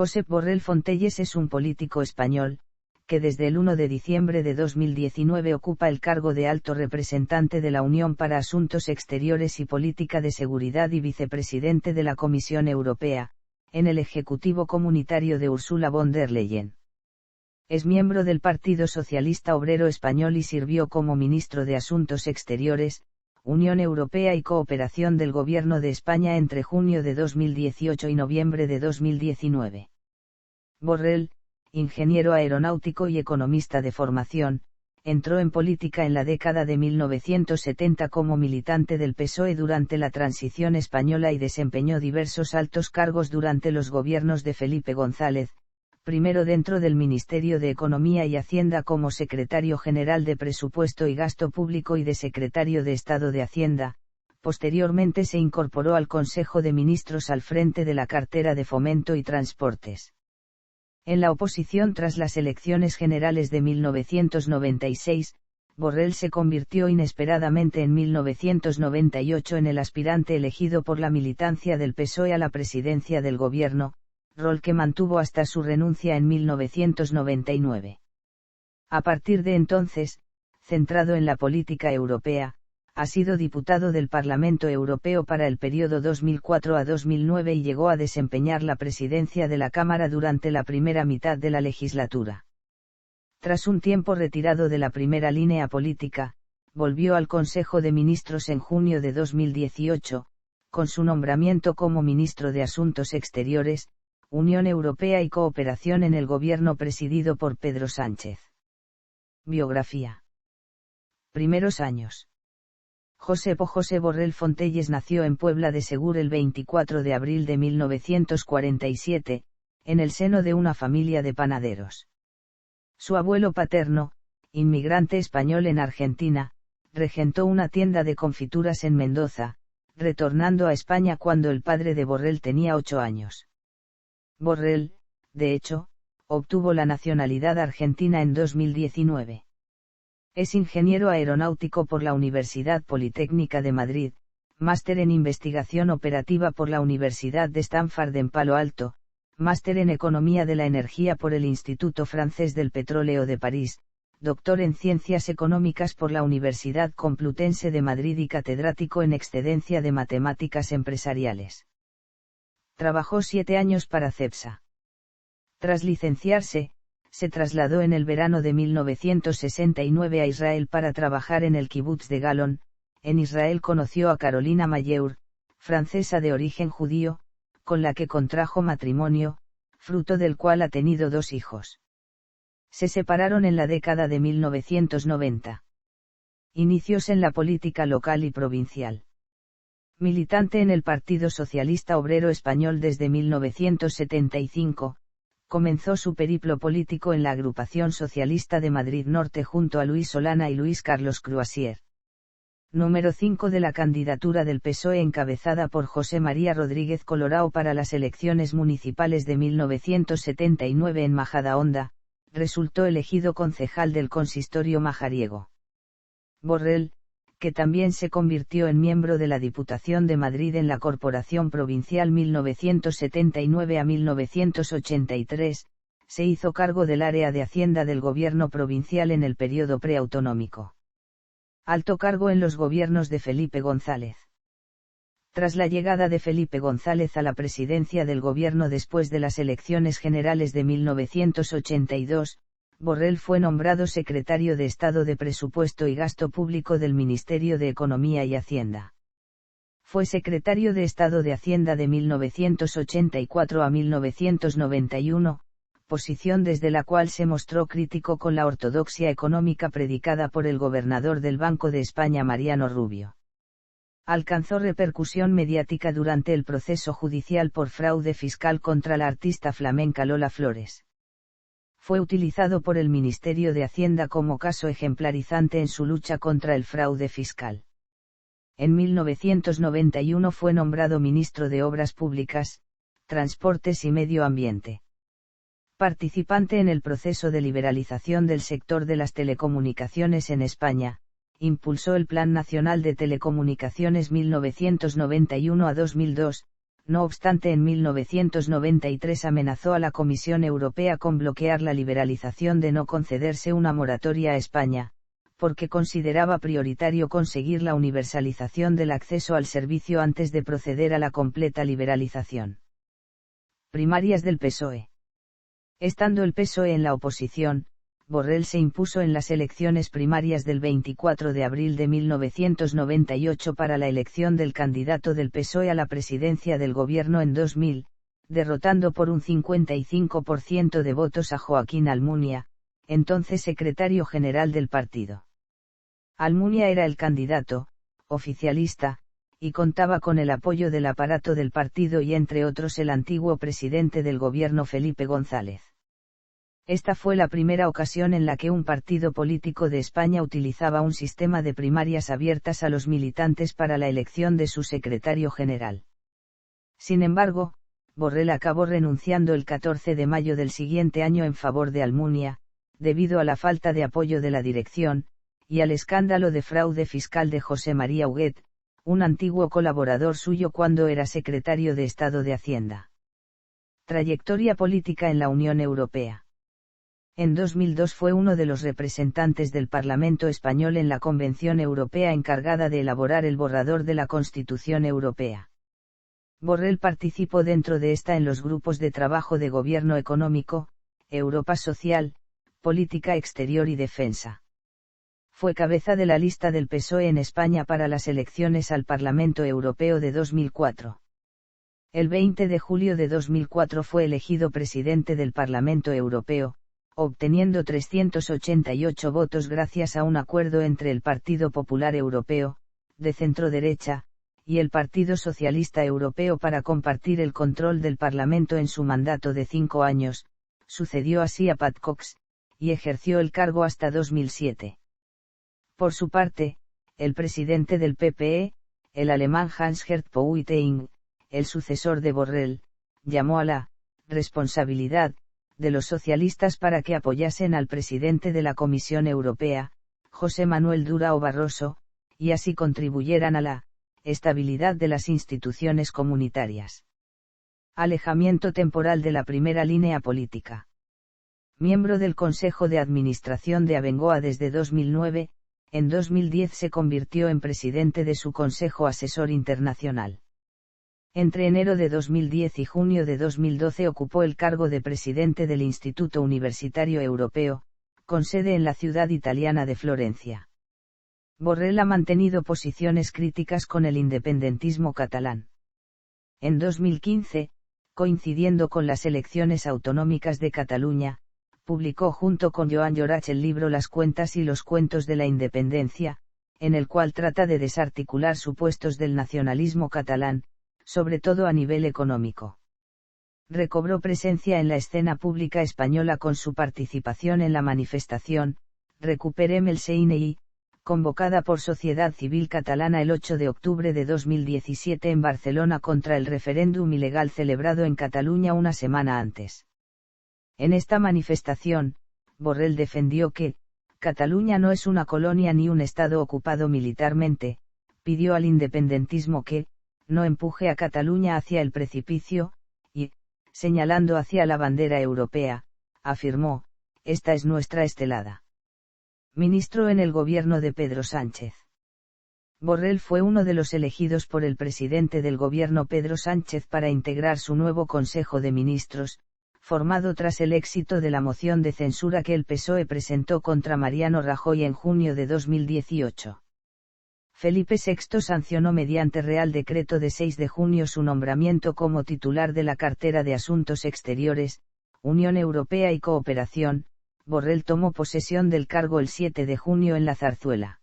Josep Borrell Fontelles es un político español, que desde el 1 de diciembre de 2019 ocupa el cargo de alto representante de la Unión para Asuntos Exteriores y Política de Seguridad y vicepresidente de la Comisión Europea, en el Ejecutivo Comunitario de Ursula von der Leyen. Es miembro del Partido Socialista Obrero Español y sirvió como ministro de Asuntos Exteriores, Unión Europea y Cooperación del Gobierno de España entre junio de 2018 y noviembre de 2019. Borrell, ingeniero aeronáutico y economista de formación, entró en política en la década de 1970 como militante del PSOE durante la transición española y desempeñó diversos altos cargos durante los gobiernos de Felipe González, primero dentro del Ministerio de Economía y Hacienda como secretario general de Presupuesto y Gasto Público y de secretario de Estado de Hacienda. Posteriormente se incorporó al Consejo de Ministros al frente de la cartera de Fomento y Transportes. En la oposición tras las elecciones generales de 1996, Borrell se convirtió inesperadamente en 1998 en el aspirante elegido por la militancia del PSOE a la presidencia del gobierno, rol que mantuvo hasta su renuncia en 1999. A partir de entonces, centrado en la política europea, ha sido diputado del Parlamento Europeo para el periodo 2004 a 2009 y llegó a desempeñar la presidencia de la Cámara durante la primera mitad de la legislatura. Tras un tiempo retirado de la primera línea política, volvió al Consejo de Ministros en junio de 2018, con su nombramiento como ministro de Asuntos Exteriores, Unión Europea y Cooperación en el gobierno presidido por Pedro Sánchez. Biografía. Primeros años. Josep Borrell Fontelles nació en Puebla de Segur el 24 de abril de 1947, en el seno de una familia de panaderos. Su abuelo paterno, inmigrante español en Argentina, regentó una tienda de confituras en Mendoza, retornando a España cuando el padre de Borrell tenía 8 años. Borrell, de hecho, obtuvo la nacionalidad argentina en 2019. Es ingeniero aeronáutico por la Universidad Politécnica de Madrid, máster en investigación operativa por la Universidad de Stanford en Palo Alto, máster en economía de la energía por el Instituto Francés del Petróleo de París, doctor en ciencias económicas por la Universidad Complutense de Madrid y catedrático en excedencia de matemáticas empresariales. Trabajó 7 años para Cepsa. Tras licenciarse, se trasladó en el verano de 1969 a Israel para trabajar en el kibutz de Galon. En Israel conoció a Carolina Mayeur, francesa de origen judío, con la que contrajo matrimonio, fruto del cual ha tenido 2 hijos. Se separaron en la década de 1990. Inicios en la política local y provincial. Militante en el Partido Socialista Obrero Español desde 1975, comenzó su periplo político en la Agrupación Socialista de Madrid Norte junto a Luis Solana y Luis Carlos Cruasier. Número 5 de la candidatura del PSOE encabezada por José María Rodríguez Colorao para las elecciones municipales de 1979 en Majadahonda, resultó elegido concejal del consistorio majariego. Borrell, que también se convirtió en miembro de la Diputación de Madrid en la Corporación Provincial 1979 a 1983, se hizo cargo del área de Hacienda del Gobierno provincial en el periodo preautonómico. Alto cargo en los gobiernos de Felipe González. Tras la llegada de Felipe González a la presidencia del gobierno después de las elecciones generales de 1982, Borrell fue nombrado secretario de Estado de Presupuesto y Gasto Público del Ministerio de Economía y Hacienda. Fue secretario de Estado de Hacienda de 1984 a 1991, posición desde la cual se mostró crítico con la ortodoxia económica predicada por el gobernador del Banco de España Mariano Rubio. Alcanzó repercusión mediática durante el proceso judicial por fraude fiscal contra la artista flamenca Lola Flores. Fue utilizado por el Ministerio de Hacienda como caso ejemplarizante en su lucha contra el fraude fiscal. En 1991 fue nombrado ministro de Obras Públicas, Transportes y Medio Ambiente. Participante en el proceso de liberalización del sector de las telecomunicaciones en España, impulsó el Plan Nacional de Telecomunicaciones 1991 a 2002, No obstante, en 1993 amenazó a la Comisión Europea con bloquear la liberalización de no concederse una moratoria a España, porque consideraba prioritario conseguir la universalización del acceso al servicio antes de proceder a la completa liberalización. Primarias del PSOE. Estando el PSOE en la oposición, Borrell se impuso en las elecciones primarias del 24 de abril de 1998 para la elección del candidato del PSOE a la presidencia del gobierno en 2000, derrotando por un 55% de votos a Joaquín Almunia, entonces secretario general del partido. Almunia era el candidato, oficialista, y contaba con el apoyo del aparato del partido y entre otros el antiguo presidente del gobierno Felipe González. Esta fue la primera ocasión en la que un partido político de España utilizaba un sistema de primarias abiertas a los militantes para la elección de su secretario general. Sin embargo, Borrell acabó renunciando el 14 de mayo del siguiente año en favor de Almunia, debido a la falta de apoyo de la dirección, y al escándalo de fraude fiscal de José María Huguet, un antiguo colaborador suyo cuando era secretario de Estado de Hacienda. Trayectoria política en la Unión Europea. En 2002 fue uno de los representantes del Parlamento español en la Convención Europea encargada de elaborar el borrador de la Constitución Europea. Borrell participó dentro de esta en los grupos de trabajo de Gobierno Económico, Europa Social, Política Exterior y Defensa. Fue cabeza de la lista del PSOE en España para las elecciones al Parlamento Europeo de 2004. El 20 de julio de 2004 fue elegido presidente del Parlamento Europeo, obteniendo 388 votos gracias a un acuerdo entre el Partido Popular Europeo, de centro-derecha, y el Partido Socialista Europeo para compartir el control del Parlamento en su mandato de 5 años, sucedió así a Pat Cox, y ejerció el cargo hasta 2007. Por su parte, el presidente del PPE, el alemán Hans-Gert Pöyting, el sucesor de Borrell, llamó a la responsabilidad de los socialistas para que apoyasen al presidente de la Comisión Europea, José Manuel Durão Barroso, y así contribuyeran a la estabilidad de las instituciones comunitarias. Alejamiento temporal de la primera línea política. Miembro del Consejo de Administración de Abengoa desde 2009, en 2010 se convirtió en presidente de su Consejo Asesor Internacional. Entre enero de 2010 y junio de 2012 ocupó el cargo de presidente del Instituto Universitario Europeo, con sede en la ciudad italiana de Florencia. Borrell ha mantenido posiciones críticas con el independentismo catalán. En 2015, coincidiendo con las elecciones autonómicas de Cataluña, publicó junto con Joan Llorach el libro Las cuentas y los cuentos de la independencia, en el cual trata de desarticular supuestos del nacionalismo catalán, sobre todo a nivel económico. Recobró presencia en la escena pública española con su participación en la manifestación, Recuperem el CNI, convocada por Sociedad Civil Catalana el 8 de octubre de 2017 en Barcelona contra el referéndum ilegal celebrado en Cataluña una semana antes. En esta manifestación, Borrell defendió que, Cataluña no es una colonia ni un estado ocupado militarmente, pidió al independentismo que, no empuje a Cataluña hacia el precipicio, y, señalando hacia la bandera europea, afirmó, esta es nuestra estelada. Ministro en el gobierno de Pedro Sánchez. Borrell fue uno de los elegidos por el presidente del gobierno Pedro Sánchez para integrar su nuevo Consejo de Ministros, formado tras el éxito de la moción de censura que el PSOE presentó contra Mariano Rajoy en junio de 2018. Felipe VI sancionó mediante Real Decreto de 6 de junio su nombramiento como titular de la cartera de Asuntos Exteriores, Unión Europea y Cooperación. Borrell tomó posesión del cargo el 7 de junio en la Zarzuela.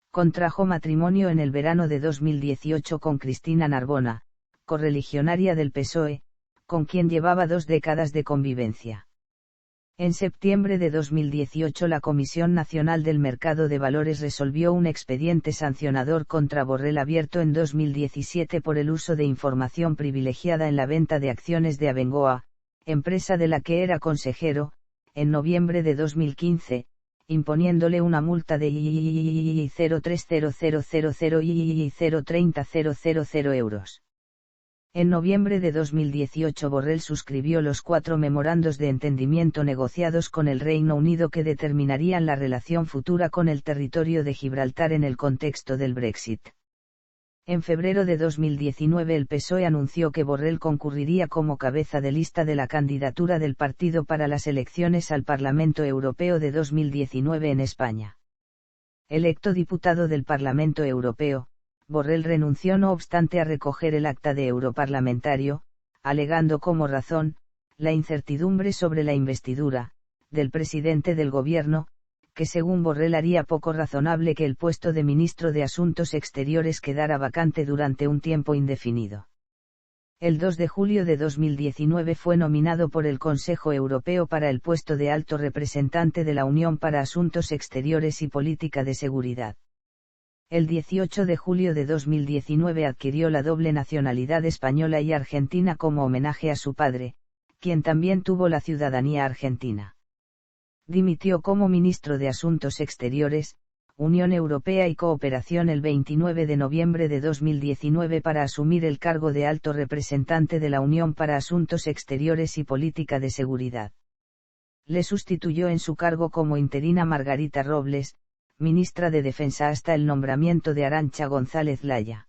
Contrajo matrimonio en el verano de 2018 con Cristina Narbona, correligionaria del PSOE, con quien llevaba 2 décadas de convivencia. En septiembre de 2018 la Comisión Nacional del Mercado de Valores resolvió un expediente sancionador contra Borrell abierto en 2017 por el uso de información privilegiada en la venta de acciones de Abengoa, empresa de la que era consejero, en noviembre de 2015, imponiéndole una multa de 0300000 y 030.000 euros. En noviembre de 2018 Borrell suscribió los 4 memorandos de entendimiento negociados con el Reino Unido que determinarían la relación futura con el territorio de Gibraltar en el contexto del Brexit. En febrero de 2019 el PSOE anunció que Borrell concurriría como cabeza de lista de la candidatura del partido para las elecciones al Parlamento Europeo de 2019 en España. Electo diputado del Parlamento Europeo, Borrell renunció no obstante a recoger el acta de europarlamentario, alegando como razón, la incertidumbre sobre la investidura, del presidente del gobierno, que según Borrell haría poco razonable que el puesto de ministro de Asuntos Exteriores quedara vacante durante un tiempo indefinido. El 2 de julio de 2019 fue nominado por el Consejo Europeo para el puesto de alto representante de la Unión para Asuntos Exteriores y Política de Seguridad. El 18 de julio de 2019 adquirió la doble nacionalidad española y argentina como homenaje a su padre, quien también tuvo la ciudadanía argentina. Dimitió como ministro de Asuntos Exteriores, Unión Europea y Cooperación el 29 de noviembre de 2019 para asumir el cargo de alto representante de la Unión para Asuntos Exteriores y Política de Seguridad. Le sustituyó en su cargo como interina Margarita Robles, ministra de Defensa hasta el nombramiento de Arantxa González Laya.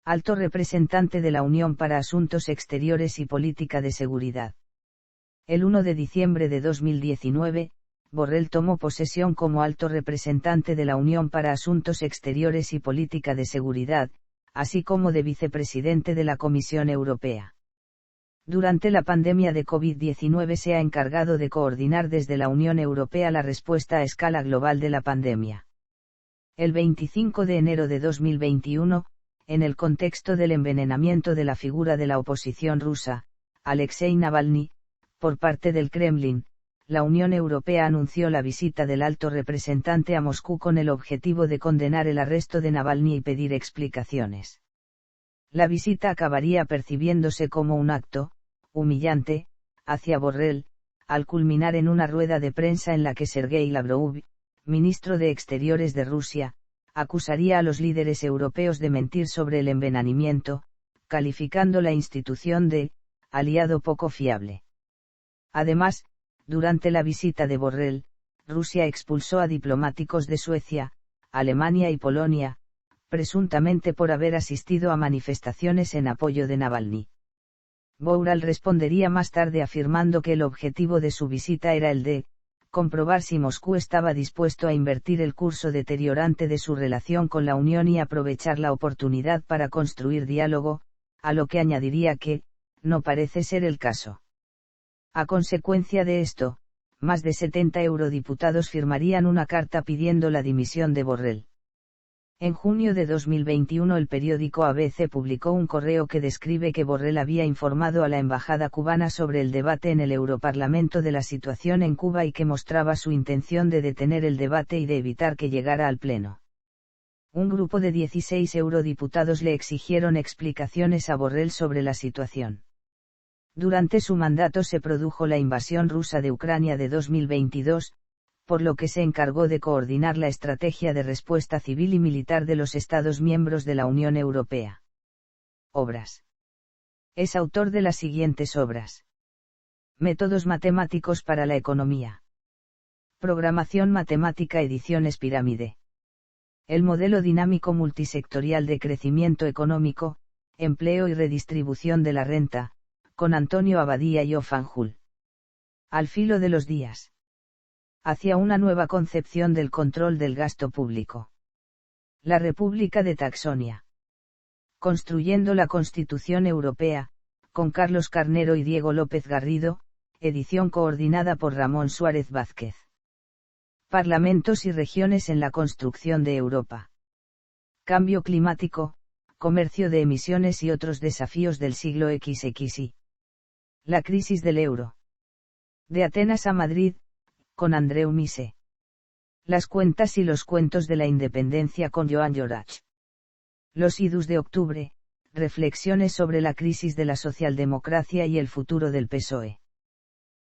Alto representante de la Unión para Asuntos Exteriores y Política de Seguridad. El 1 de diciembre de 2019, Borrell tomó posesión como alto representante de la Unión para Asuntos Exteriores y Política de Seguridad, así como de vicepresidente de la Comisión Europea. Durante la pandemia de COVID-19 se ha encargado de coordinar desde la Unión Europea la respuesta a escala global de la pandemia. El 25 de enero de 2021, en el contexto del envenenamiento de la figura de la oposición rusa, Alexei Navalny, por parte del Kremlin, la Unión Europea anunció la visita del alto representante a Moscú con el objetivo de condenar el arresto de Navalny y pedir explicaciones. La visita acabaría percibiéndose como un acto, humillante, hacia Borrell, al culminar en una rueda de prensa en la que Sergei Lavrov, ministro de Exteriores de Rusia, acusaría a los líderes europeos de mentir sobre el envenenamiento, calificando la institución de aliado poco fiable. Además, durante la visita de Borrell, Rusia expulsó a diplomáticos de Suecia, Alemania y Polonia, presuntamente por haber asistido a manifestaciones en apoyo de Navalny. Borrell respondería más tarde afirmando que el objetivo de su visita era el de comprobar si Moscú estaba dispuesto a invertir el curso deteriorante de su relación con la Unión y aprovechar la oportunidad para construir diálogo, a lo que añadiría que, no parece ser el caso. A consecuencia de esto, más de 70 eurodiputados firmarían una carta pidiendo la dimisión de Borrell. En junio de 2021 el periódico ABC publicó un correo que describe que Borrell había informado a la embajada cubana sobre el debate en el Europarlamento de la situación en Cuba y que mostraba su intención de detener el debate y de evitar que llegara al Pleno. Un grupo de 16 eurodiputados le exigieron explicaciones a Borrell sobre la situación. Durante su mandato se produjo la invasión rusa de Ucrania de 2022, por lo que se encargó de coordinar la estrategia de respuesta civil y militar de los Estados miembros de la Unión Europea. Obras. Es autor de las siguientes obras. Métodos matemáticos para la economía. Programación matemática ediciones Pirámide. El modelo dinámico multisectorial de crecimiento económico, empleo y redistribución de la renta, con Antonio Abadía y Ofanjul. Al filo de los días. Hacia una nueva concepción del control del gasto público. La República de Taxonia. Construyendo la Constitución Europea, con Carlos Carnero y Diego López Garrido, edición coordinada por Ramón Suárez Vázquez. Parlamentos y regiones en la construcción de Europa. Cambio climático, comercio de emisiones y otros desafíos del siglo XXI. La crisis del euro. De Atenas a Madrid, con Andreu Mise. Las cuentas y los cuentos de la independencia con Joan Llorach. Los idus de octubre, reflexiones sobre la crisis de la socialdemocracia y el futuro del PSOE.